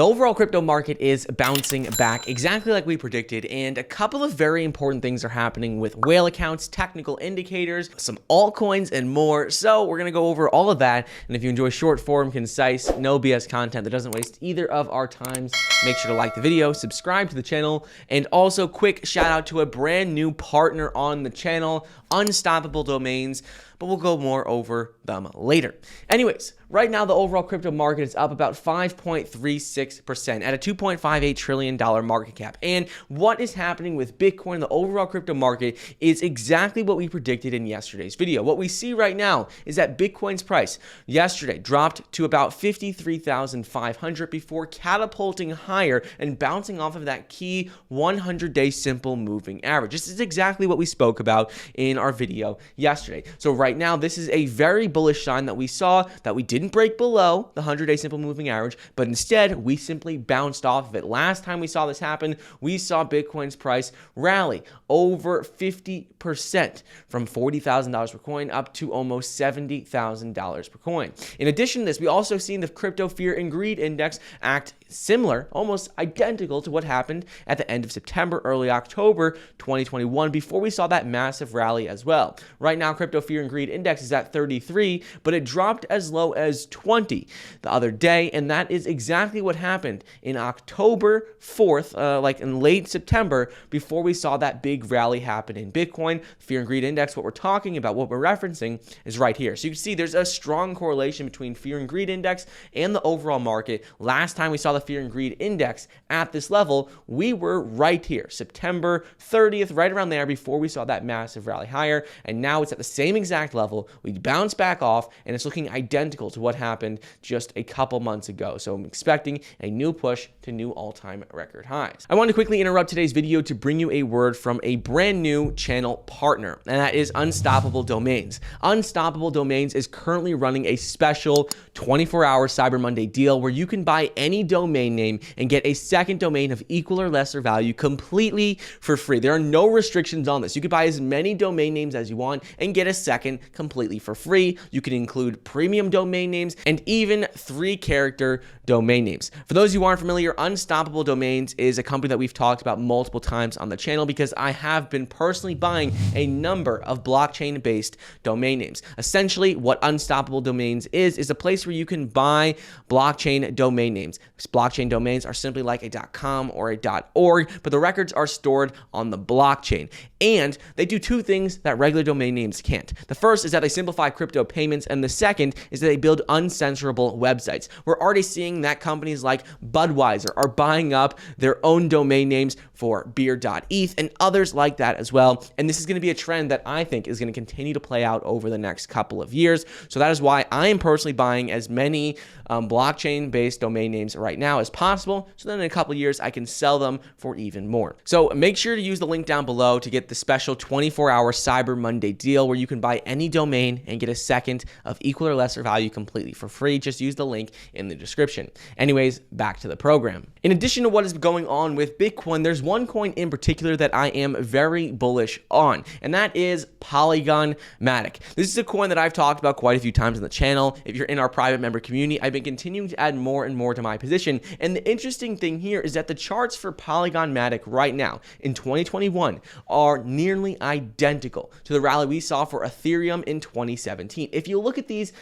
The overall crypto market is bouncing back exactly like we predicted, and a couple of very important things are happening with whale accounts, technical indicators, some altcoins, and more. So we're going to go over all of that, and if you enjoy short form, concise, no BS content that doesn't waste either of our times, make sure to like the video, subscribe to the channel, and also quick shout out to a brand new partner on the channel, Unstoppable Domains, but we'll go more over them later. Anyways, right now the overall crypto market is up about 5.36% at a $2.58 trillion market cap. And what is happening with Bitcoin, the overall crypto market, is exactly what we predicted in yesterday's video. What we see right now is that Bitcoin's price yesterday dropped to about 53,500 before catapulting higher and bouncing off of that key 100-day simple moving average. This is exactly what we spoke about in our video yesterday. So right now, this is a very bullish sign that we saw that we didn't break below the 100-day simple moving average, but instead we simply bounced off of it. Last time we saw this happen, we saw Bitcoin's price rally over 50% from $40,000 per coin up to almost $70,000 per coin. In addition to this, we also seen the crypto fear and greed index act similar, almost identical to what happened at the end of September, early October 2021, before we saw that massive rally as well. Right now, crypto fear and greed index is at 33, but it dropped as low as 20 the other day, and that is exactly what happened in October 4th, like in late September, before we saw that big rally happen in Bitcoin. Fear and greed index, what we're talking about, what we're referencing, is right here. So you can see there's a strong correlation between fear and greed index and the overall market. Last time we saw the fear and greed index at this level, we were right here, September 30th, right around there, before we saw that massive rally higher, and now it's at the same exact level. We bounced back off, and it's looking identical to what happened just a couple months ago. So I'm expecting a new push to new all-time record highs. I want to quickly interrupt today's video to bring you a word from a brand new channel partner, and that is Unstoppable Domains. Unstoppable Domains is currently running a special 24-hour Cyber Monday deal where you can buy any domain name and get a second domain of equal or lesser value completely for free. There are no restrictions on this. You can buy as many domain names as you want and get a second completely for free. You can include premium domain names and even 3-character domain names. For those who aren't familiar, Unstoppable Domains is a company that we've talked about multiple times on the channel because I have been personally buying a number of blockchain-based domain names. Essentially, what Unstoppable Domains is a place where you can buy blockchain domain names. Blockchain domains are simply like a .com or a .org, but the records are stored on the blockchain. And they do two things that regular domain names can't. The first is that they simplify crypto payments, and the second is that they build uncensorable websites. We're already seeing that companies like Budweiser are buying up their own domain names for beer.eth and others like that as well. And this is going to be a trend that I think is going to continue to play out over the next couple of years. So that is why I am personally buying as many blockchain-based domain names right now as possible, so then in a couple of years I can sell them for even more. So make sure to use the link down below to get the special 24-hour Cyber Monday deal where you can buy any domain and get a second of equal or lesser value completely for free. Just use the link in the description. Anyways, back to the program. In addition to what is going on with Bitcoin, there's one coin in particular that I am very bullish on, and that is Polygon Matic. This is a coin that I've talked about quite a few times on the channel. If you're in our private member community, I've been continuing to add more and more to my position, and the interesting thing here is that the charts for Polygon Matic right now in 2021 are nearly identical to the rally we saw for Ethereum in 2017. If you look at these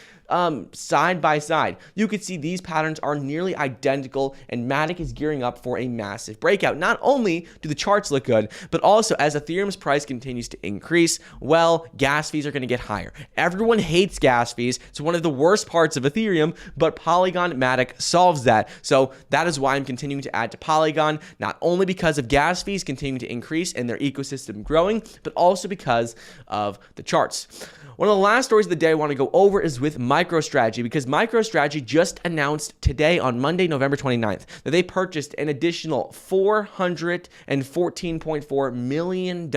side by side, you could see these patterns are nearly identical, and Matic is gearing up for a massive breakout. Not only do the charts look good, but also as Ethereum's price continues to increase, well, gas fees are going to get higher. Everyone hates gas fees. It's one of the worst parts of Ethereum, but Polygon Matic solves that. So that is why I'm continuing to add to Polygon, not only because of gas fees continuing to increase and their ecosystem growing, but also because of the charts. One of the last stories of the day I want to go over is with MicroStrategy, because MicroStrategy just announced today on Monday, November 29th, that they purchased an additional $414.4 million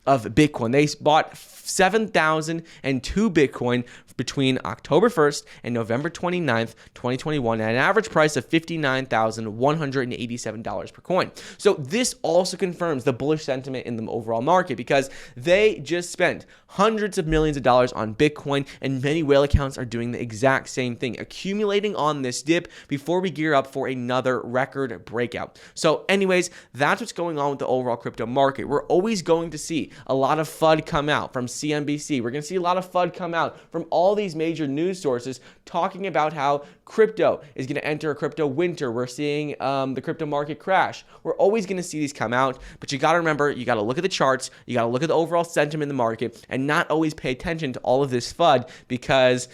of Bitcoin. They bought 7,002 Bitcoin between October 1st and November 29th, 2021 at an average price of $59,187 per coin. So this also confirms the bullish sentiment in the overall market because they just spent hundreds of millions of dollars on Bitcoin, and many whale accounts are doing the exact same thing, accumulating on this dip before we gear up for another record breakout. So anyways, that's what's going on with the overall crypto market. We're always going to see a lot of FUD come out from CNBC. We're going to see a lot of FUD come out from all these major news sources talking about how crypto is going to enter a crypto winter. We're seeing the crypto market crash. We're always going to see these come out, but you got to remember, you got to look at the charts, you got to look at the overall sentiment in the market, and not always pay attention to all of this FUD, because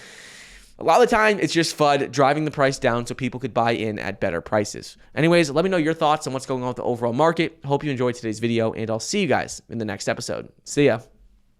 a lot of the time it's just FUD driving the price down so people could buy in at better prices. Anyways, let me know your thoughts on what's going on with the overall market. Hope you enjoyed today's video, and I'll see you guys in the next episode. See ya.